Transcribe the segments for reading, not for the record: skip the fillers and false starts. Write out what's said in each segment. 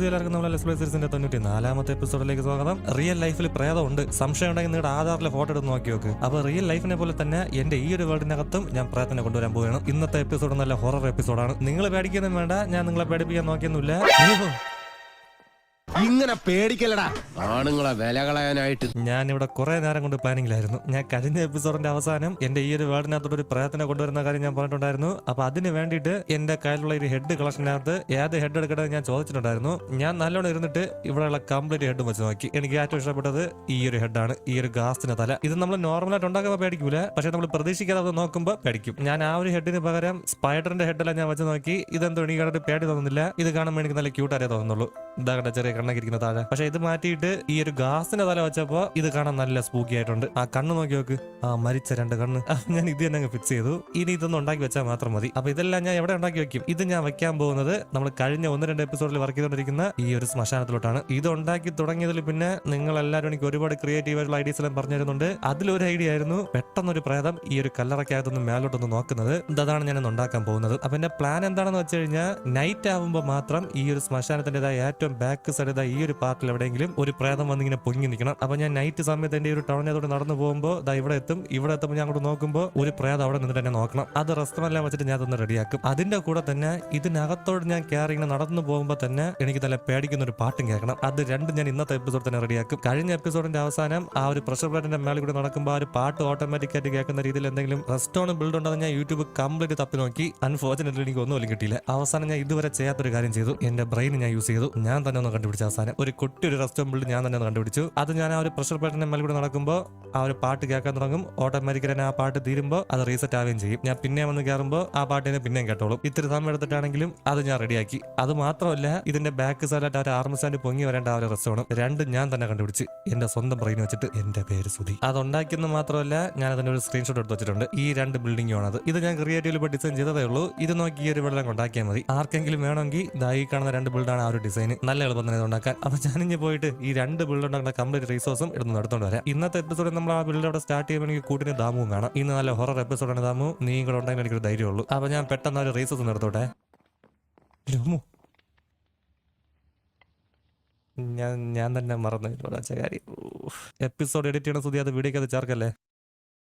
എല്ലാവർക്കും നമ്മളെ less play സീരീസിന്റെ 94ാമത്തെ എപ്പിസോഡിലേക്ക് സ്വാഗതം. റിയൽ ലൈഫിൽ പ്രേതമുണ്ട്, സംശയം ഉണ്ടെങ്കിൽ നിങ്ങളുടെ ആധാറിലെ ഫോട്ടോ എടുത്ത് നോക്കി നോക്ക്. അപ്പോൾ റിയൽ ലൈഫിനെ പോലെ തന്നെ എന്റെ ഈ ഒരു വേൾഡിനകത്തും ഞാൻ പ്രേതത്തിനെ കൊണ്ടുവരാൻ പോവുകയാണ്. ഇന്നത്തെ എപ്പിസോഡ് നല്ല ഹൊറർ എപ്പിസോഡാണ്. നിങ്ങൾ പേടിക്കൊന്നും വേണ്ട, ഞാൻ നിങ്ങളെ പേടിപ്പിക്കാൻ നോക്കിയൊന്നുമില്ല. ഇങ്ങനെ പേടിക്കലടാ ആണുങ്ങളെ വില കളയാനായിട്ട്. ഞാൻ ഇവിടെ കുറെ നേരം കൊണ്ട് പ്ലാനിങ്ങിലായിരുന്നു. ഞാൻ കഴിഞ്ഞ എപ്പിസോഡിന്റെ അവസാനം എന്റെ ഈ ഒരു വേർഡിനകത്തോട് ഒരു പ്രേതത്തിനെ കൊണ്ടുവരുന്ന കാര്യം ഞാൻ പറഞ്ഞിട്ടുണ്ടായിരുന്നു. അപ്പൊ അതിന് വേണ്ടിയിട്ട് എന്റെ കയ്യിലുള്ള ഒരു ഹെഡ് കളക്ഷനകത്ത് ഏത് ഹെഡ് എടുക്കണമെന്ന് ഞാൻ ചോദിച്ചിട്ടുണ്ടായിരുന്നു. ഞാൻ നല്ലോണം ഇരുന്നിട്ട് ഇവിടെയുള്ള കംപ്ലീറ്റ് ഹെഡും വെച്ച് നോക്കി. എനിക്ക് ഏറ്റവും ഇഷ്ടപ്പെട്ടത് ഈ ഒരു ഹെഡാണ്, ഈ ഒരു ഗാസിന്റെ തല. ഇത് നമ്മൾ നോർമലായിട്ട് ഉണ്ടാക്കുമ്പോൾ പേടിക്കൂല, പക്ഷെ നമ്മൾ പ്രതീക്ഷിക്കാതെ അത് നോക്കുമ്പോൾ പേടിക്കും. ഞാൻ ആ ഒരു ഹെഡിന് പകരം സ്പൈഡറിന്റെ ഹെഡെല്ലാം ഞാൻ വെച്ച് നോക്കി. ഇതെന്തോ എനിക്ക് കണ്ടിട്ട് പേടി തോന്നുന്നില്ല. ഇത് കാണുമ്പോൾ എനിക്ക് നല്ല ക്യൂട്ടാരേ തോന്നുന്നുള്ളൂ. ഇതാകട്ടെ ചെറിയ കണ്ണക്കിരിക്കുന്ന താഴെ. പക്ഷെ ഇത് മാറ്റിയിട്ട് ഈ ഒരു ഗാസിന്റെ തല വെച്ചപ്പോ ഇത് കാണാൻ നല്ല സ്പൂക്കി ആയിട്ടുണ്ട്. ആ കണ്ണ് നോക്കി നോക്ക്, ആ മരിച്ച രണ്ട് കണ്ണ്. ഞാൻ ഇത് തന്നെ ഫിക്സ് ചെയ്തു. ഇനി ഇതൊന്നും ഉണ്ടാക്കി വെച്ചാൽ മാത്രം മതി. അപ്പൊ ഇതെല്ലാം ഞാൻ എവിടെ ഉണ്ടാക്കി വെക്കും? ഇത് ഞാൻ വെക്കാൻ പോകുന്നത് നമ്മൾ കഴിഞ്ഞ 1-2 എപ്പിസോഡിൽ വർക്ക് ചെയ്തുകൊണ്ടിരിക്കുന്ന ഈ ഒരു ശ്മശാനത്തിലോട്ടാണ്. ഇത് ഉണ്ടാക്കി തുടങ്ങിയതിൽ പിന്നെ നിങ്ങൾ എല്ലാവരും എനിക്ക് ഒരുപാട് ക്രിയേറ്റീവ് ആയിട്ടുള്ള ഐഡിയസ് എല്ലാം പറഞ്ഞു തരുന്നുണ്ട്. അതിലൊരു ഐഡിയ ആയിരുന്നു പെട്ടെന്നൊരു പ്രേതം ഈ ഒരു കല്ലറയ്ക്കകത്തൊന്ന് മേലോട്ടൊന്ന് നോക്കുന്നത്. അതാണ് ഞാൻ ഉണ്ടാക്കാൻ പോകുന്നത്. അപ്പൊ എന്റെ പ്ലാൻ എന്താണെന്ന് വെച്ച് കഴിഞ്ഞാൽ നൈറ്റ് ആവുമ്പോൾ മാത്രം ഈ ഒരു ശ്മശാനത്തിന്റേതായ ഏറ്റവും ബാക്ക് സൈഡ് ഈ ഒരു പാർട്ടിൽ എവിടെയെങ്കിലും ഒരു പ്രേതം വന്നിങ്ങനെ പൊങ്ങി നിൽക്കണം. അപ്പൊ ഞാൻ നൈറ്റ് സമയത്ത് എന്റെ ഒരു ടൗണിനകത്തോട് നടന്നു പോകുമ്പോൾ ഇവിടെ എത്തും. ഇവിടെ എത്തുമ്പോൾ ഞാൻ അങ്ങോട്ട് നോക്കുമ്പോൾ ഒരു പ്രേതം അവിടെ നിന്നിട്ട് എന്നെ നോക്കണം. അത് റെസ്റ്റോറൻറ്റെല്ലാം വെച്ചിട്ട് ഞാൻ അതൊന്ന് റെഡിയാക്കും. അതിന്റെ കൂടെ തന്നെ ഇതിനകത്തോട് ഞാൻ കയറി ഇങ്ങനെ നടന്നു പോകുമ്പോൾ തന്നെ എനിക്ക് നല്ല പേടിക്കുന്ന ഒരു പാട്ടും കേൾക്കണം. അത് രണ്ടും ഞാൻ ഇന്നത്തെ എപ്പിസോഡ് തന്നെ റെഡിയാക്കും. കഴിഞ്ഞ എപ്പിസോഡിന്റെ അവസാനം ആ ഒരു പ്രഷർ പ്ലേറ്റിന്റെ മേളിൽ കൂടെ നടക്കുമ്പോൾ ആ ഒരു പാട്ട് ഓട്ടോമാറ്റിക് ആയിട്ട് കേൾക്കുന്ന രീതിയിൽ എന്തെങ്കിലും റെസ്റ്റോറന്റ് ബിൽഡ് ഉണ്ടെന്ന് ഞാൻ യൂട്യൂബ് കംപ്ലീറ്റ് തപ്പി നോക്കി. അൺഫോർച്ചുനേറ്റ്ലി എനിക്ക് ഒന്നും കിട്ടിയില്ല. അവസാനം ഞാൻ ഇതുവരെ ചെയ്യാത്തൊരു കാര്യം ചെയ്തു. എന്റെ ബ്രെയിൻ ഞാൻ യൂസ് ചെയ്തു. ഞാൻ തന്നെ ഒന്ന് കണ്ടുപിടിച്ച അവസാനം ഒരു കുട്ടി ഒരു റെസ്റ്റോറന്റ് ബിൽഡ് ഞാൻ തന്നെ കണ്ടുപിടിച്ചു. അത് ഞാൻ ആ ഒരു പ്രഷർ പ്ലേറ്റിന്റെ മേൽ കൂടെ നടക്കുമ്പോൾ ആ ഒരു പാട്ട് കേൾക്കാൻ തുടങ്ങും. ഓട്ടോമാറ്റിക്കലി തന്നെ ആ പാട്ട് തീരുമ്പോൾ അത് റീസെറ്റ് ആവുകയും ചെയ്യും. ഞാൻ പിന്നെ വന്ന് കയറുമ്പോൾ ആ പാട്ടിനെ പിന്നെയും കേട്ടോളും. ഇത്തിരി സമയം എടുത്തിട്ടാണെങ്കിലും അത് ഞാൻ റെഡിയാക്കി. അത് മാത്രമല്ല ഇതിന്റെ ബാക്ക് സൈഡിലായിട്ട് ആ ഒരു ആർമ സ്റ്റാൻഡ് പൊങ്ങി വരേണ്ട ആ ഒരു റെസ്റ്റോറന്റ് രണ്ടും ഞാൻ തന്നെ കണ്ടുപിടിച്ച് എന്റെ സ്വന്തം ബ്രെയിൻ വെച്ചിട്ട്. എന്റെ പേര് സുധി. അത് ഉണ്ടാക്കിയെന്ന് മാത്രമല്ല ഞാൻ അതിന്റെ ഒരു സ്ക്രീൻഷോട്ട് എടുത്ത് വെച്ചിട്ടുണ്ട്. ഈ 2 ബിൽഡിംഗുമാണ്. ഇത് ഞാൻ ക്രിയേറ്റീവിൽ ഇപ്പോൾ ഡിസൈൻ ചെയ്തതേ ഉള്ളൂ. ഇത് നോക്കി ഈ ഒരു വെള്ളം ഉണ്ടാക്കിയാൽ മതി. ആർക്കെങ്കിലും വേണമെങ്കിൽ ഇതായി കാണുന്ന 2 ബിൽഡാണ് ആ ഒരു ഡിസൈൻ. നല്ല എളുപ്പം തന്നെ ഉണ്ടാക്കാൻ. അപ്പൊ ഞാനിഞ്ഞ് പോയിട്ട് ഈ 2 ബിൽഡ് ഉണ്ടാക്കുന്ന കംപ്ലീറ്റ് റിസോഴ്സും എടുത്തോണ്ട് വരാം. ഇന്നത്തെ എപ്പിസോഡിൽ നമ്മൾ ആ ബിൽഡ് അവിടെ സ്റ്റാർട്ട് ചെയ്യുമ്പോൾ എനിക്ക് കൂട്ടിന് ദാമുവും കാണാം. ഇന്ന് നല്ല ഹൊറർ എപ്പിസോഡാണ് ദാമു. നീ കൂടെ ഉണ്ടെങ്കിൽ എനിക്കൊരു ധൈര്യമുള്ളൂ. അപ്പൊ ഞാൻ പെട്ടെന്ന് ഒരു റിസോഴ്സ് എടുത്തോട്ടെ. ഞാൻ തന്നെ മറന്നു കാര്യം. എപ്പിസോഡ് എഡിറ്റ് ചെയ്യണ സുധി, അത് വീഡിയോക്ക് അത് ചേർക്കല്ലേ.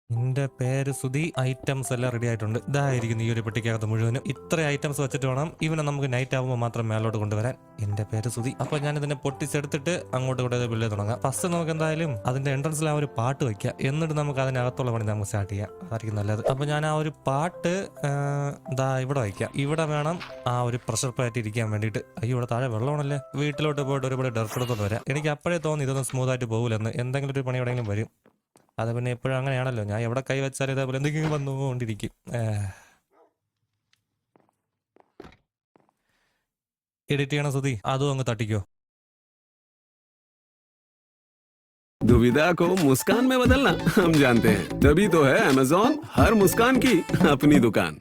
എന്റെ പേര് സുധി. ഐറ്റംസ് എല്ലാം റെഡി ആയിട്ടുണ്ട്. ഇതായിരിക്കും ഈ ഒരു പെട്ടിക്കകത്ത് മുഴുവനും. ഇത്ര ഐറ്റംസ് വെച്ചിട്ട് വേണം ഇവനെ നമുക്ക് നൈറ്റ് ആവുമ്പോൾ മാത്രം മേലോട്ട് കൊണ്ടുവരാൻ. എന്റെ പേര് സുധി. അപ്പൊ ഞാൻ ഇതിനെ പൊട്ടിച്ചെടുത്തിട്ട് അങ്ങോട്ട് കൂടെ ബിൽഡ് തുടങ്ങാം. ഫസ്റ്റ് നമുക്ക് എന്തായാലും അതിന്റെ എൻട്രൻസിൽ ആ ഒരു പാട്ട് വെക്കാം. എന്നിട്ട് നമുക്ക് അതിനകത്തുള്ള പണി നമുക്ക് സ്റ്റാർട്ട് ചെയ്യാം. അതായിരിക്കും നല്ലത്. അപ്പൊ ഞാൻ ആ ഒരു പാട്ട് ഇവിടെ വയ്ക്കാം. ഇവിടെ വേണം ആ ഒരു പ്രഷർ പ്ലേറ്റ് ഇരിക്കാൻ വേണ്ടിയിട്ട്. അയ്യോ, ഇവിടെ താഴെ വെള്ളമാണല്ലേ. വീട്ടിലോട്ട് പോയിട്ട് ഒരുപാട് ഡർഫ് എടുത്തോണ്ട് വരാം. എനിക്ക് അപ്പോഴേ തോന്നി ഇതൊന്നും സ്മൂത്ത് ആയിട്ട് പോകില്ലെന്ന്. എന്തെങ്കിലും ഒരു പണി എവിടെയെങ്കിലും വരും. അത് പിന്നെ എപ്പോഴും അങ്ങനെയാണല്ലോ. ഞാൻ എവിടെ കൈ വെച്ചാലും ഇതേപോലെ എന്തെങ്കിലും വന്നുകൊണ്ടിരിക്കും. എഡിറ്റ് ചെയ്യണ സുധി, അതും അങ്ങ് തട്ടിക്കോ. दुविधा को मुस्कान में बदलना हम जानते हैं, तभी तो है अमेज़न हर मुस्कान की अपनी दुकान.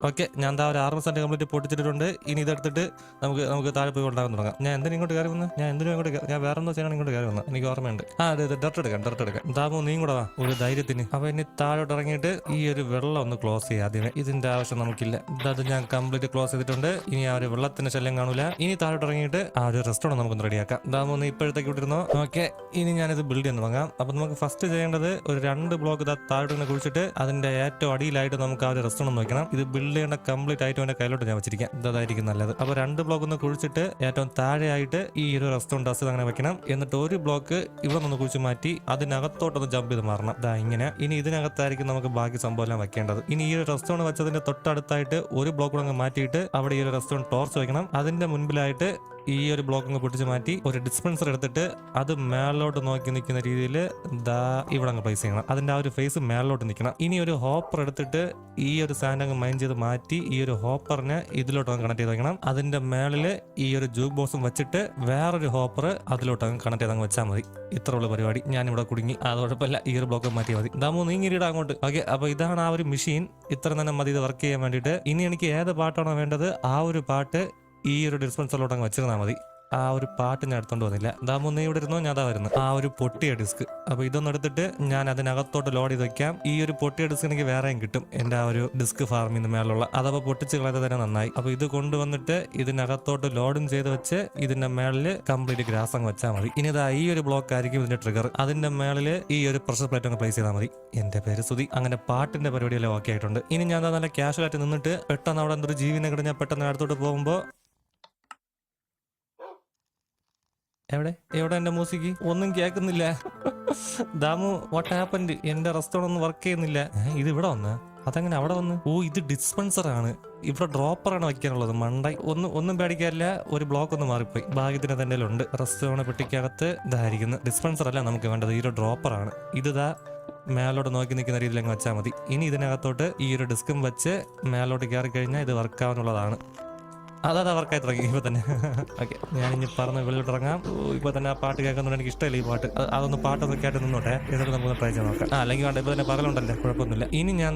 ഓക്കെ, ഞാൻ എന്താ ഒരു 6 സെന്റ് കംപ്ലീറ്റ് പൊട്ടിച്ചിട്ടുണ്ട്. ഇനി ഇതെടുത്തിട്ട് നമുക്ക് താഴെ പോയി ഉണ്ടാകാൻ തുടങ്ങാം. ഞാൻ എന്തിനും ഇങ്ങോട്ട് കയറി വന്ന് ഞാൻ വേറെ എന്തോ ചെയ്യണം ഇങ്ങോട്ട് കയറി വന്ന് എനിക്ക് ഓർമ്മയുണ്ട്. അതെ ഡർട്ട് എടുക്കാം. ദാമു നീ കൂടെ വാ ഒരു ധൈര്യത്തിന്. അപ്പൊ ഇനി താഴോട്ട് ഇറങ്ങിയിട്ട് ഈ ഒരു വെള്ളം ഒന്ന് ക്ലോസ് ചെയ്യാം ആദ്യമേ. ഇതിന്റെ ആവശ്യം നമുക്കില്ല. അത് ഞാൻ കംപ്ലീറ്റ് ക്ലോസ് ചെയ്തിട്ടുണ്ട്. ഇനി ആ ഒരു വെള്ളത്തിന്റെ ശല്യം കാണൂല. ഇനി താഴോട്ട് ഇറങ്ങിയിട്ട് ആ ഒരു റെസ്റ്റോറന്റ് നമുക്കൊന്ന് റെഡിയാക്കാം. ദാമു നീ ഇപ്പോഴത്തേക്ക് വിട്ടിരുന്നോ? ഓക്കെ, ഇനി ഞാനിത് ബിൽഡ് ചെയ്യാൻ തുടങ്ങാം. അപ്പൊ നമുക്ക് ഫസ്റ്റ് ചെയ്യേണ്ടത് ഒരു 2 ബ്ലോക്ക് താഴോട്ട് കുഴിച്ചിട്ട് അതിന്റെ ഏറ്റവും അടിയിലായിട്ട് നമുക്ക് ആ ഒരു റെസ്റ്റോറന്റ് നോക്കണം. ഇത് ബിൽഡ് ചെയ്യേണ്ട കംപ്ലീറ്റ് ആയിട്ട് എന്റെ കയ്യിലോട്ട് ഞാൻ വെച്ചിരിക്കാം. ഇതായിരിക്കും നല്ലത്. അപ്പൊ 2 ബ്ലോക്ക് ഒന്ന് കുഴിച്ചിട്ട് ഏറ്റവും താഴെയായിട്ട് ഈ ഒരു റെസ്റ്റോറന്റ് ഡസ് അങ്ങനെ വെക്കണം. എന്നിട്ട് ഒരു ബ്ലോക്ക് ഇവിടെ നിന്ന് കുഴിച്ച് മാറ്റി അതിനകത്തോട്ടൊന്ന് ജമ്പ് ചെയ്ത് മാറണം. ഇങ്ങനെ. ഇനി ഇതിനകത്തായിരിക്കും നമുക്ക് ബാക്കി സംഭവം എല്ലാം വെക്കേണ്ടത്. ഇനി ഈ ഒരു റെസ്റ്റോറന്റ് വെച്ചതിന്റെ തൊട്ടടുത്തായിട്ട് ഒരു ബ്ലോക്ക് കൂടെ മാറ്റിയിട്ട് അവിടെ ഈ ഒരു റെസ്റ്റോറന്റ് ടോർച്ച് വെക്കണം. അതിന്റെ മുൻപിലായിട്ട് ഈ ഒരു ബ്ലോക്ക് അങ്ങ് പൊട്ടിച്ച് മാറ്റി ഒരു ഡിസ്പെൻസർ എടുത്തിട്ട് അത് മേലോട്ട് നോക്കി നിൽക്കുന്ന രീതിയിൽ ഇവിടെ അങ്ങ് പ്ലേസ് ചെയ്യണം. അതിന്റെ ആ ഒരു ഫേസ് മേലോട്ട് നിൽക്കണം. ഇനി ഒരു ഹോപ്പർ എടുത്തിട്ട് ഈ ഒരു സാൻഡ് അങ്ങ് മൈൻഡ് ചെയ്ത് മാറ്റി ഈ ഒരു ഹോപ്പറിനെ ഇതിലോട്ട് അങ്ങ് കണക്ട് ചെയ്ത് വെക്കണം. അതിന്റെ മേളില് ഈ ഒരു ജൂക്ക് ബോക്സും വെച്ചിട്ട് വേറൊരു ഹോപ്പർ അതിലോട്ട് അങ്ങ് കണക്ട് ചെയ്ത് അങ്ങ് വെച്ചാൽ മതി. ഇത്ര ഉള്ള പരിപാടി. ഞാൻ ഇവിടെ കുടുങ്ങി. അത് കുഴപ്പമില്ല, ഈ ഒരു ബ്ലോക്ക് മാറ്റി മതി. ദാമു നീങ്ങിരിടാ അങ്ങോട്ട്. ഓക്കെ, അപ്പൊ ഇതാണ് ആ ഒരു മെഷീൻ. ഇത്ര തന്നെ മതി ഇത് വർക്ക് ചെയ്യാൻ വേണ്ടിയിട്ട്. ഇനി എനിക്ക് ഏത് പാട്ടാണോ വേണ്ടത് ആ ഒരു പാട്ട് ഈ ഒരു ഡിസ്പെൻസറിലോട്ട് അങ്ങ് വെച്ചിരുന്നാൽ മതി. ആ ഒരു പാട്ട് ഞാൻ എടുത്തോണ്ട് വന്നില്ല. ദാമു നീ ഇവിടെ ഇരുന്നോ, ഞാൻ അതാ വരുന്നു. ആ ഒരു പൊട്ടിയ ഡിസ്ക്. അപ്പൊ ഇതൊന്നും എടുത്തിട്ട് ഞാൻ അതിനകത്തോട്ട് ലോഡ് ചെയ്ത് വെക്കാം. ഈ ഒരു പൊട്ടിയ ഡിസ്ക് എനിക്ക് വേറെയും കിട്ടും എന്റെ ആ ഒരു ഡിസ്ക് ഫാർമിൽ നിന്ന് മേലുള്ള. അതപ്പോ പൊട്ടിച്ച് കളയാതെ തന്നെ നന്നായി. അപ്പൊ ഇത് കൊണ്ടുവന്നിട്ട് ഇതിനകത്തോട്ട് ലോഡും ചെയ്ത് വെച്ച് ഇതിന്റെ മേളില് കംപ്ലീറ്റ് ഗ്രാസ് അങ്ങ് വെച്ചാൽ മതി. ഇനി ഇതാ ഈ ഒരു ബ്ലോക്ക് ആയിരിക്കും ഇതിന്റെ ട്രിഗർ. അതിന്റെ മേളില് ഈ ഒരു പ്രഷർ പ്ലേറ്റ് അങ്ങ് പ്ലേസ് ചെയ്താൽ മതി. എന്റെ പേര് സുധി. അങ്ങനെ പാട്ടിന്റെ പരിപാടിയെല്ലാം ഓക്കെ ആയിട്ടുണ്ട്. ഇനി ഞാൻ നല്ല ക്യാഷ്വൽ ആയിട്ട് നിന്നിട്ട് പെട്ടെന്ന് അവിടെ എന്തൊരു ജീവിനെ കിട ഞാൻ പെട്ടെന്ന് അടുത്തോട്ട് പോകുമ്പോ എവിടെ എന്റെ മ്യൂസിക് ഒന്നും കേൾക്കുന്നില്ല. Damu what happened? എന്റെ റെസ്റ്റോറന്റ് ഒന്നും വർക്ക് ചെയ്യുന്നില്ല. ഇത് ഇവിടെ വന്ന് അതെങ്ങനെ അവിടെ വന്ന്? ഓ ഇത് ഡിസ്പെൻസർ ആണ്. ഇവിടെ ഡ്രോപ്പറാണ് വയ്ക്കാനുള്ളത്. മണ്ടായി. ഒന്നും പേടിക്കാനില്ല. ഒരു ബ്ലോക്ക് ഒന്ന് മാറിപ്പോയി. ഭാഗ്യത്തിന് തന്നെ ഉണ്ട്. റെസ്റ്റോറന്റ് പെട്ടിക്കകത്ത് ഇതായിരിക്കുന്നു. ഡിസ്പെൻസർ അല്ല നമുക്ക് വേണ്ടത്, ഈ ഒരു ഡ്രോപ്പറാണ്. ഇതാ മേലോട്ട് നോക്കി നിൽക്കുന്ന രീതിയിൽ അങ്ങ് വെച്ചാൽ മതി. ഇനി ഇതിനകത്തോട്ട് ഈ ഒരു ഡിസ്കും വെച്ച് മേലോട്ട് കയറി കഴിഞ്ഞാൽ ഇത് വർക്കാവുന്നുള്ളതാണ്. അതാ വർക്കായി തുടങ്ങി ഇപ്പൊ തന്നെ. ഓക്കെ ഞാൻ ഇനി പറഞ്ഞ് വെളിയിലോട്ട് ഇറങ്ങാം. ഇപ്പൊ തന്നെ ആ പാട്ട് കേൾക്കുന്നതുകൊണ്ട് എനിക്ക് ഇഷ്ടമില്ല ഈ പാട്ട്. അതൊന്ന് പാട്ടൊന്ന് കേട്ട് നിന്നോട്ടെ, എന്നിട്ട് നമുക്ക് ട്രൈ ചെയ്ത് നോക്കാം. അല്ലെങ്കിൽ വേണ്ട, ഇപ്പൊ തന്നെ പകലുണ്ടല്ലേ, കുഴപ്പമൊന്നുമില്ല. ഇനി ഞാൻ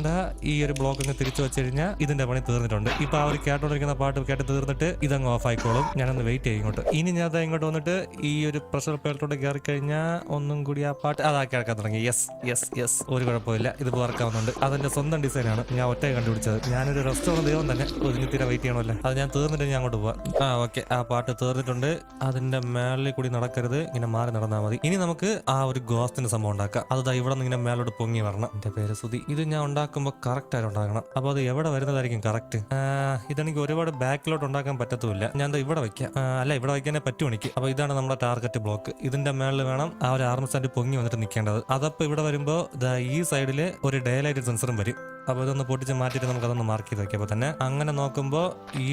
ഈ ഒരു ബ്ലോക്ക് ഒന്ന് തിരിച്ചു വെച്ച് കഴിഞ്ഞാൽ ഇതിന്റെ പണി തീർന്നിട്ടുണ്ട്. ഇപ്പൊ ആ ഒരു കേട്ടോണ്ടിരിക്കുന്ന പാട്ട് കേട്ട് തീർന്നിട്ട് ഇതങ്ങ് ഓഫ് ആയിക്കോളും. ഞാനൊന്ന് വെയിറ്റ് ചെയ്യും ഇങ്ങോട്ട്. ഇനി ഞാൻ ഇങ്ങോട്ട് വന്നിട്ട് ഈ ഒരു പ്രഷർ പേരിലോട്ട് കയറി കഴിഞ്ഞാൽ ഒന്നും കൂടി ആ പാട്ട് അതാ കേൾക്കാൻ തുടങ്ങി. യെസ് ഒരു കുഴപ്പമില്ല. ഇത് വർക്കാവുന്നുണ്ട്. അതിന്റെ സ്വന്തം ഡിസൈനാണ്, ഞാൻ ഒറ്റ കണ്ടുപിടിച്ചത്. ഞാനൊരു റെസ്റ്റോറന്റ് ദൈവം തന്നെ ഒരു തീരെ വെയിറ്റ് ചെയ്യണമല്ലോ. അത് ഞാൻ തീർന്നിട്ട് ഞാൻ അങ്ങോട്ട് പോവാം. ഓക്കെ ആ പാട്ട് തീർന്നിട്ടുണ്ട്. അതിന്റെ മേളിൽ കൂടി നടക്കരുത്, ഇങ്ങനെ മാറി നടന്നാൽ മതി. ഇനി നമുക്ക് ആ ഒരു ഗോസ്റ്റിന്റെ സംഭവം ഉണ്ടാക്കാം. അത് ഇവിടെ നിന്ന് ഇങ്ങനെ മേലോട്ട് പൊങ്ങി വരണം. എന്റെ പേര് സുധി. ഇത് ഞാൻ ഉണ്ടാക്കുമ്പോൾ കറക്റ്റ് ആയിട്ട് ഉണ്ടാക്കണം. അപ്പൊ അത് എവിടെ വരുന്നതായിരിക്കും കറക്റ്റ്? ഇതെനിക്ക് ഒരുപാട് ബാക്കിലോട്ട് ഉണ്ടാക്കാൻ പറ്റത്തുമില്ല. ഞാൻ ഇവിടെ വെക്കാം. അല്ല ഇവിടെ വയ്ക്കാനേ പറ്റും എനിക്ക്. അപ്പൊ ഇതാണ് നമ്മുടെ ടാർഗറ്റ് ബ്ലോക്ക്. ഇതിന്റെ മേളിൽ വേണം ആ ഒരു ആർമ സ്റ്റാൻഡ് പൊങ്ങി വന്നിട്ട് നിൽക്കേണ്ടത്. അതപ്പോ ഇവിടെ വരുമ്പോ ഈ സൈഡില് ഒരു ഡേ ലൈറ്റ് സെൻസറും വരും. അപ്പൊ ഇതൊന്ന് പൊട്ടിച്ച് മാറ്റിയിട്ട് നമുക്ക് അതൊന്ന് മാർക്ക് ചെയ്ത് വെക്കാം. അപ്പൊ തന്നെ അങ്ങനെ നോക്കുമ്പോൾ ഈ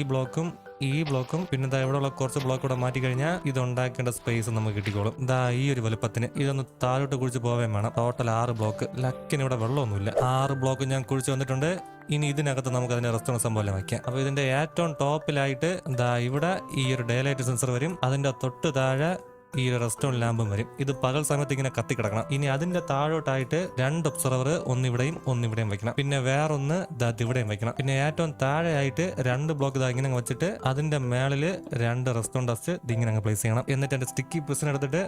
ബ്ലോക്കും പിന്നെ ഇവിടെയുള്ള കുറച്ച് ബ്ലോക്ക് കൂടെ മാറ്റി കഴിഞ്ഞാൽ ഇത് ഉണ്ടാക്കേണ്ട സ്പേസ് നമുക്ക് കിട്ടിക്കോളും. ഈ ഒരു വലുപ്പത്തിന് ഇതൊന്ന് താഴോട്ട് കുഴിച്ച് പോവേം വേണം. Total 6 block. ലക്കിന് ഇവിടെ വെള്ളമൊന്നുമില്ല. 6 ബ്ലോക്ക് ഞാൻ കുഴിച്ച് വന്നിട്ടുണ്ട്. ഇനി ഇതിനകത്ത് നമുക്ക് അതിന്റെ റെസ്റ്റോറന്റ് സംഭവം വയ്ക്കാം. അപ്പൊ ഇതിന്റെ ഏറ്റവും ടോപ്പിലായിട്ട് ഇവിടെ ഈ ഒരു ഡേ ലൈറ്റ് സെൻസർ വരും. അതിന്റെ തൊട്ട് താഴെ ഈ ഒരു റെസ്റ്റോറന്റ് ലാമ്പും വരും. ഇത് പകൽ സമയത്ത് ഇങ്ങനെ കത്തിക്കിടക്കണം. ഇനി അതിന്റെ താഴോട്ടായിട്ട് 2 ഒബ്സർവർ ഒന്നിവിടെയും വെക്കണം. പിന്നെ വേറൊന്ന് ഇവിടെയും വെക്കണം. പിന്നെ ഏറ്റവും താഴെയായിട്ട് 2 ബ്ലോക്ക് ഇങ്ങനെ വെച്ചിട്ട് അതിന്റെ മേളില് 2 റെസ്റ്റോറന്റ് ഡസ്റ്റ് ഇങ്ങനെ അങ്ങ് പ്ലേസ് ചെയ്യണം. എന്നിട്ട് എന്റെ സ്റ്റിക്കി പിസ്റ്റൺ എടുത്തിട്ട്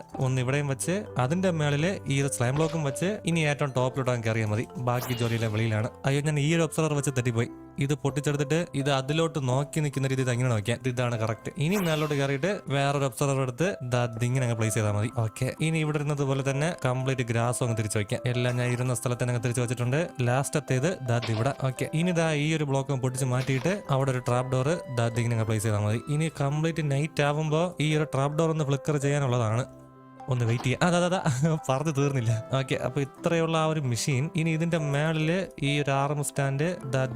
ഇവിടെയും വെച്ച് അതിന്റെ മേളില് ഈ ഒരു സ്ലൈം ബ്ലോക്കും വെച്ച് ഇനി ഏറ്റവും ടോപ്പിലോട്ട് കയറിയാൽ മതി. ബാക്കി ജോലിയിലെ വെളിയിലാണ്. അയ്യോ ഞാൻ ഈ ഒരു ഒബ്സർവർ വെച്ച് തെറ്റിപ്പോയി. ഇത് പൊട്ടിച്ചെടുത്തിട്ട് ഇത് അതിലോട്ട് നോക്കി നിൽക്കുന്ന രീതി അങ്ങനെ നോക്കിയാൽ ഇതാണ് കറക്റ്റ്. ഇനി മേലോട്ട് കയറിയിട്ട് വേറൊരു ഒബ്സർവർ എടുത്ത് ഇങ്ങനെ അങ്ങ് പ്ലേസ് ചെയ്താൽ മതി. ഓക്കെ ഇനി ഇവിടെ ഇരുന്നത് പോലെ തന്നെ കംപ്ലീറ്റ് ഗ്രാസ് അങ്ങ് തിരിച്ചു വയ്ക്കാം. എല്ലാം ഞാൻ ഇരുന്ന സ്ഥലത്ത് തന്നെ തിരിച്ചു വെച്ചിട്ടുണ്ട്. ലാസ്റ്റത്തേത് ഇവിടെ. ഓക്കെ ഇനി ഈ ഒരു ബ്ലോക്ക് പൊട്ടിച്ച് മാറ്റിയിട്ട് അവിടെ ഒരു ട്രാപ്പ് ഡോർ ഇങ്ങനെ പ്ലേസ് ചെയ്താൽ മതി. ഇനി കംപ്ലീറ്റ് നൈറ്റ് ആവുമ്പോൾ ഈ ഒരു ട്രാപ്പ് ഡോർ ഒന്ന് ഫ്ലിക്കർ ചെയ്യാനുള്ളതാണ്. ഒന്ന് വെയിറ്റ് ചെയ്യാം. അതാ പറഞ്ഞു തീർന്നില്ല. ഓക്കെ അപ്പൊ ഇത്രയുള്ള ആ ഒരു മെഷീൻ. ഇനി ഇതിന്റെ മേളില് ഈ ഒരു ആർമർ സ്റ്റാൻഡ്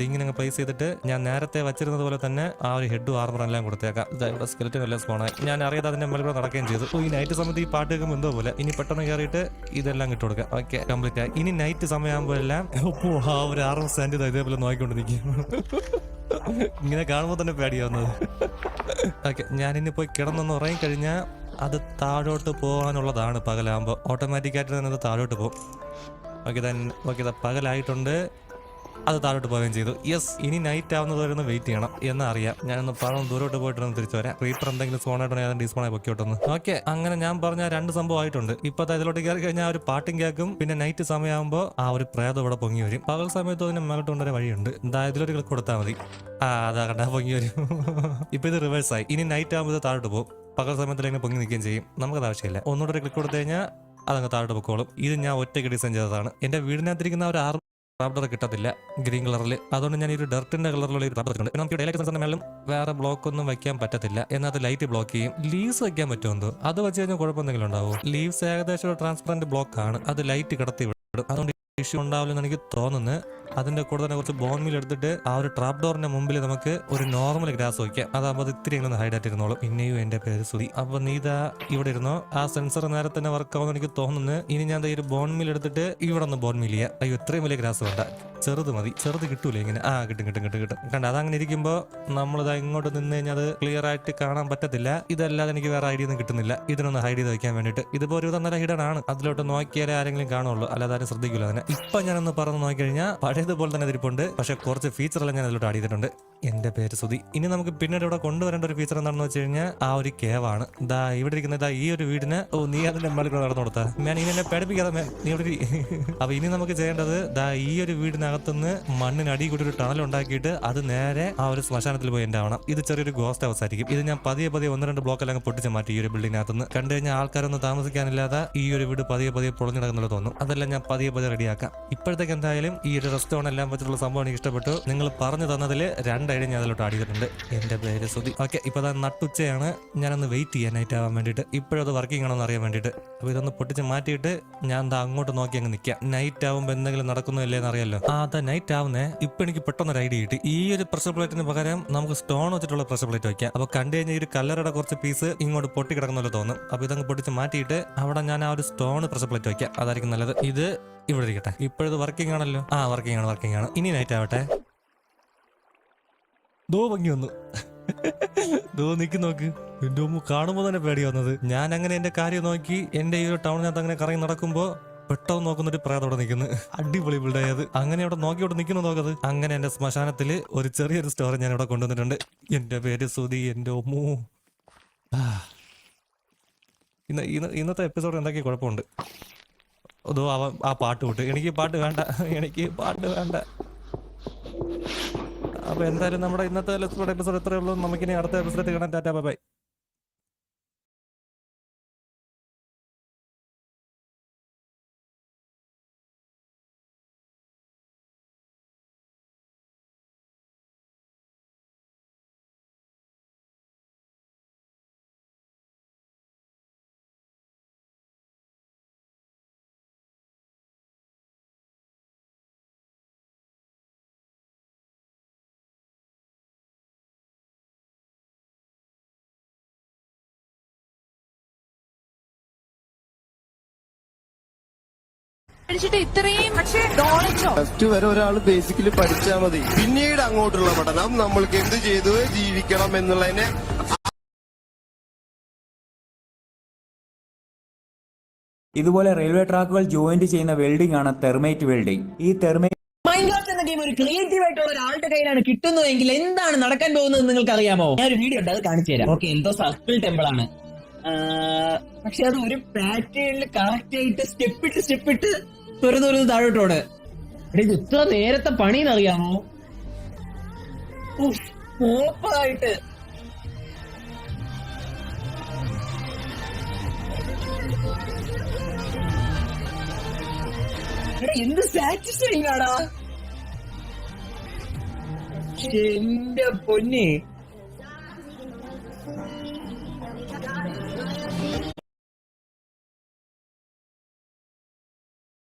ഇങ്ങനെ പ്ലേസ് ചെയ്തിട്ട് ഞാൻ നേരത്തെ വെച്ചിരുന്നത് പോലെ തന്നെ ആ ഒരു ഹെഡും ആർമറും എല്ലാം കൊടുത്തേക്കാം. ഇവിടെ സ്കെലറ്റൻ എല്ലാം സ്പോണായി. ഞാൻ അറിയാതെ അതിന്റെ മേളിൽ കൂടെ നടക്കുകയും ചെയ്തു. ഈ നൈറ്റ് സമയത്ത് ഈ പാട്ട് കേൾക്കുമ്പോൾ എന്തോ പോലെ. ഇനി പെട്ടെന്ന് കയറിയിട്ട് ഇതെല്ലാം കിട്ടു കൊടുക്കാം. ഓക്കെ കംപ്ലീറ്റ് ആയി. ഇനി നൈറ്റ് സമയമാകുമ്പോൾ എല്ലാം ആ ഒരു ആർമർ സ്റ്റാൻഡ് ഇതേപോലെ നോക്കിക്കൊണ്ടിരിക്കും. ഇങ്ങനെ കാണുമ്പോൾ തന്നെ പേടിയാവുന്നത്. ഓക്കെ ഞാനിനി പോയി കിടന്നൊന്ന് ഉറങ്ങി കഴിഞ്ഞാൽ അത് താഴോട്ട് പോകാനുള്ളതാണ്. പകലാകുമ്പോൾ ഓട്ടോമാറ്റിക്കായിട്ട് തന്നെ അത് താഴോട്ട് പോകും. ഓക്കെ പകലായിട്ടുണ്ട്. അത് താഴോട്ട് പോവുകയും ചെയ്തു. ഇനി നൈറ്റ് ആവുന്നത് വരെ ഒന്ന് വെയിറ്റ് ചെയ്യണം എന്ന് അറിയാം. ഞാനൊന്ന് പറഞ്ഞു ദൂരോട്ട് പോയിട്ടൊന്ന് തിരിച്ചു വരാം. റീപ്പർ എന്തെങ്കിലും സ്പോണായിട്ട് ഡിസ്പോണായി പൊക്കിയോട്ടൊന്ന്. ഓക്കെ അങ്ങനെ ഞാൻ പറഞ്ഞ 2 സംഭവം ആയിട്ടുണ്ട്. ഇപ്പൊ ഇതിലോട്ട് കയറി കഴിഞ്ഞാൽ ഒരു പാട്ടും കേൾക്കും. പിന്നെ നൈറ്റ് സമയമാകുമ്പോൾ ആ ഒരു പ്രേതം ഇവിടെ പൊങ്ങി വരും. പകൽ സമയത്ത് അതിനെ മേലോട്ട് കൊണ്ടുവരാൻ വഴിയുണ്ട്. ഇതിലോട്ട് ക്ലിക്ക് കൊടുത്താൽ മതി. അതാ കണ്ടാ പൊങ്ങി വരും. ഇപ്പൊ ഇത് റിവേഴ്സ് ആയി. ഇനി നൈറ്റ് ആകുമ്പോൾ ഇത് താഴോട്ട് പോകും. പകൽ സമയത്തിൽ ഇങ്ങനെ പൊങ്ങി നിൽക്കുകയും ചെയ്യും. നമുക്കത് ആവശ്യമില്ല. ഒന്നുകൂടെ ക്ലിക്ക് കൊടുത്തു കഴിഞ്ഞാൽ അതങ്ങ് താഴോട്ട് പൊക്കോളും. ഇത് ഞാൻ ഒറ്റയ്ക്ക് ഡിസൈൻ ചെയ്തതാണ്. എന്റെ വീടിനകത്തിരിക്കുന്ന ഒരു ട്രാപ്ഡർ കിട്ടത്തില്ല ഗ്രീൻ കളറിൽ. അതുകൊണ്ട് ഞാൻ ഒരു ഡർട്ടിന്റെ കളറിലുള്ള ഒരു ട്രാപ്ഡർ ഉണ്ട്. നമുക്ക് ഡേ ലൈറ്റ് സെൻസറിന്റെ മേലും വേറെ ബ്ലോക്ക് ഒന്നും വെക്കാൻ പറ്റത്തില്ല. എന്നാൽ അത് ലൈറ്റ് ബ്ലോക്ക് ചെയ്യും. ലീവ്സ് വെക്കാൻ പറ്റുമെന്തോ? അത് വെച്ച് കഴിഞ്ഞാൽ കുഴപ്പമെന്തെങ്കിലും ഉണ്ടാവും. ലീവ്സ് ഏകദേശം ഒരു ട്രാൻസ്പെറന്റ് ബ്ലോക്ക് ആണ്. അത് ലൈറ്റ് കടത്തി വിടും. അതുകൊണ്ട് ഇഷ്യൂ ഉണ്ടാവില്ലെന്ന് എനിക്ക് തോന്നുന്നു. അതിന്റെ കൂടെ തന്നെ കുറച്ച് ബോൺ മീൽ എടുത്തിട്ട് ആ ഒരു ട്രാപ്പ് ഡോറിന്റെ മുമ്പിൽ നമുക്ക് ഒരു നോർമൽ ഗ്രാസ് വയ്ക്കാം. അതാകുമ്പോൾ ഇത്തിരി എങ്ങനെ ഹൈഡ് ആയിട്ടിരുന്നോളും. പിന്നെയും എന്റെ പേര് സുധി. അപ്പൊ നീ ഇവിടെ ഇരുന്നോ. ആ സെൻസർ നേരെ തന്നെ വർക്ക് ആവുമെന്ന് എനിക്ക് തോന്നുന്നു. ഇനി ഞാൻ ഈ ഒരു ബോൺ മീൽ എടുത്തിട്ട് ഇവിടെ ഒന്ന് ബോൺ മീൽ ചെയ്യാം. അയ്യോ ഇത്രയും വലിയ ഗ്രാസ് വേണ്ട, ചെറുത് മതി. ചെറുത് കിട്ടൂലേ ഇങ്ങനെ? കിട്ടും. കണ്ട അതങ്ങനെ ഇരിക്കുമ്പോൾ നമ്മളിതാ ഇങ്ങോട്ട് നിന്ന് കഴിഞ്ഞാൽ അത് ക്ലിയർ ആയിട്ട് കാണാൻ പറ്റത്തില്ല. ഇതല്ലാതെ എനിക്ക് വേറെ ഐഡിയ ഒന്നും കിട്ടുന്നില്ല ഇതിനൊന്ന് ഹൈഡ് ചെയ്ത് വെക്കാൻ വേണ്ടിയിട്ട്. ഇതിപ്പോ ഒരു നല്ല ഹിഡൻ ആണ്. അതിലോട്ട് നോക്കിയാലേ ആരെങ്കിലും കാണുള്ളൂ, അല്ലാതെ ആരും ശ്രദ്ധിക്കില്ല അതിനെ. ഇപ്പൊ ഞാനൊന്ന് പറഞ്ഞു നോക്കി കഴിഞ്ഞാൽ പഴയ പഴയതുപോലെ തന്നെ ഇരിപ്പുണ്ട്. പക്ഷെ കുറച്ച് ഫീച്ചറെല്ലാം ഞാൻ അതിലോട്ട് ആഡ് ചെയ്തിട്ടുണ്ട്. എന്റെ പേര് സുധി. ഇനി നമുക്ക് പിന്നീട് ഇവിടെ കൊണ്ടുവരേണ്ട ഒരു ഫീച്ചർ എന്താണെന്ന് വെച്ച് കഴിഞ്ഞാൽ ആ ഒരു കേവാണ്. ദാ ഇവിടെ ഇരിക്കുന്ന ഈ ഒരു വീടിന് നീ അതിന്റെ മേളിൽ നടന്നു കൊടുത്താ ഞാൻ ഇനി എന്നെ പേടിപ്പിക്കാതെ നീ ഇവിടെ അപ്പൊ ഇനി നമുക്ക് ചെയ്യേണ്ടത് ദാ ഈ ഒരു വീടിനകത്തുനിന്ന് മണ്ണിനടി കൂടി ഒരു ടണൽ ഉണ്ടാക്കിയിട്ട് അത് നേരെ ആ ഒരു ശ്മശാനത്തിൽ പോയി എന്റെ ആവണം. ഇത് ചെറിയൊരു ഗോസ്റ്റ് ഹൗസ് ആയിരിക്കും. ഇത് ഞാൻ പതിയെ 1-2 ബ്ലോക്കെല്ലാം പൊട്ടിച്ച് മാറ്റി ഈ ഒരു ബിൽഡിങ്ങിനകത്തുനിന്ന്. കണ്ടു കഴിഞ്ഞാൽ ആൾക്കാരൊന്നും താമസിക്കാനില്ലാതെ ഈ ഒരു വീട് പതിയെ പൊളിഞ്ഞിടക്കുന്നുള്ള തോന്നും. അതെല്ലാം ഞാൻ പതിയെ റെഡിയാക്കാം. ഇപ്പോഴത്തേക്ക് എന്തായാലും ഈ ഒരു റെസ്റ്റോറന്റ് എല്ലാം വെച്ചിട്ടുള്ള സംഭവം എനിക്ക് ഇഷ്ടപ്പെട്ടു. നിങ്ങൾ പറഞ്ഞു തന്നതിൽ 2 ഐഡിയ ഞാൻ അതിലോട്ട് ആഡ് ചെയ്തിട്ടുണ്ട്. എന്റെ പേര് സുധി. ഓക്കെ, ഇപ്പൊ നട്ടുച്ചയാണ്. ഞാനൊന്ന് വെയിറ്റ് ചെയ്യാൻ നൈറ്റ് ആവാൻ വേണ്ടിയിട്ട്. ഇപ്പോഴത് വർക്കിംഗ് ആണോ എന്ന് അറിയാൻ വേണ്ടിയിട്ട്. അപ്പൊ ഇതൊന്ന് പൊട്ടിച്ച് മാറ്റിയിട്ട് ഞാൻ എന്താ അങ്ങോട്ട് നോക്കി അങ്ങ് നിൽക്കാം. നൈറ്റ് ആവുമ്പോൾ എന്തെങ്കിലും നടക്കുന്നില്ലേ എന്ന് അറിയാലോ. അതാ നൈറ്റ് ആവുന്നേ. ഇപ്പൊ എനിക്ക് പെട്ടെന്ന് ഒരു ഐഡിയ കിട്ടി. ഈ ഒരു പ്രഷർ പ്ലേറ്റിന് പകരം നമുക്ക് സ്റ്റോൺ വെച്ചിട്ടുള്ള പ്രഷർ പ്ലേറ്റ് വയ്ക്കാം. അപ്പൊ കണ്ടു കഴിഞ്ഞാൽ ഈ ഒരു കല്ലറയുടെ കുറച്ച് പീസ് ഇങ്ങോട്ട് പൊട്ടി കിടക്കുന്നല്ലോ തോന്നും. അപ്പൊ ഇതങ്ങ് പൊട്ടിച്ച് മാറ്റിയിട്ട് അവിടെ ഞാൻ ആ ഒരു സ്റ്റോൺ പ്രഷർ പ്ലേറ്റ് വയ്ക്കാം. അതായിരിക്കും നല്ലത്. ഇത് ഇവിടെ ഇരിക്കട്ടെ. ഇപ്പോഴത് വർക്കിംഗ് ആണല്ലോ. വർക്കിംഗ് ആണ്. ഇനി നൈറ്റ് ആവട്ടെ. ദോ ഭംഗി വന്നു. ദോ നിക്ക് നോക്ക്. എന്റെ ഉമ്മ കാണുമ്പോ തന്നെ പേടി വന്നത്. ഞാൻ അങ്ങനെ എന്റെ കാര്യം നോക്കി എന്റെ ഈ ഒരു ടൗണിനകത്ത് അങ്ങനെ കറങ്ങി നടക്കുമ്പോ പെട്ടെന്ന് നോക്കുന്നൊരു പ്രേതം അവിടെ നിൽക്കുന്നു. അടിപൊളി ബിൽഡായത്. അങ്ങനെ അവിടെ നോക്കിയോട്ട് നോക്കത്. അങ്ങനെ എന്റെ ശ്മശാനത്തില് ഒരു ചെറിയൊരു സ്റ്റോറി ഞാൻ ഇവിടെ കൊണ്ടുവന്നിട്ടുണ്ട്. എന്റെ പേര് സുധി. എന്റെ ഉമ്മു. ഇന്നത്തെ എപ്പിസോഡ് എന്തൊക്കെ കുഴപ്പമുണ്ട്. അതോ ആ പാട്ട് വിട്ട്. എനിക്ക് പാട്ട് വേണ്ട. അപ്പൊ എന്തായാലും നമ്മുടെ ഇന്നത്തെ എപ്പിസോഡ് എത്രയേ ഉള്ളൂ. നമുക്കിനി അടുത്ത എപ്പിസോഡ് കാണാൻ. Tata bye. ഇത്രയും ഫസ്റ്റ് വരെ ഒരാൾ ബേസിക്കലി പഠിച്ചാൽ മതി. പിന്നീട് അങ്ങോട്ടുള്ള പഠനം നമ്മൾക്ക് എന്ത് ചെയ്തു ജീവിക്കണം എന്നുള്ളതിനെ. ഇതുപോലെ റെയിൽവേ ട്രാക്കുകൾ ജോയിന്റ് ചെയ്യുന്ന വെൽഡിംഗ് ആണ് തെർമൈറ്റ് വെൽഡിംഗ്. ഈ തെർമൈറ്റ് മൈൻക്രാഫ്റ്റ് എന്ന ഗെയിം ഒരു ക്രിയേറ്റീവ് ആയിട്ടുള്ള ഒരാളുടെ കയ്യിലാണ് കിട്ടുന്നതെങ്കിൽ എന്താണ് നടക്കാൻ പോകുന്നത് നിങ്ങൾക്ക് അറിയാമോ? ഞാൻ ഒരു വീഡിയോ ഉണ്ട്, അത് കാണിച്ചു തരാം. ഓക്കെ, എന്തോ സർക്കിൾ ടെമ്പിൾ ആണ്. പക്ഷെ അത് ഒരു പാറ്റേണിൽ കറക്റ്റ് ആയിട്ട് സ്റ്റെപ്പ് ഇട്ട് തുറന്നു താഴോട്ടോട്. ഇത് ഇത്ര നേരത്തെ പണിന്നറിയാമോ? പോപ്പായിട്ട് എന്ത് സാറ്റിസ്ഫൈങ് ആടാ. എന്റെ പൊന്നെ.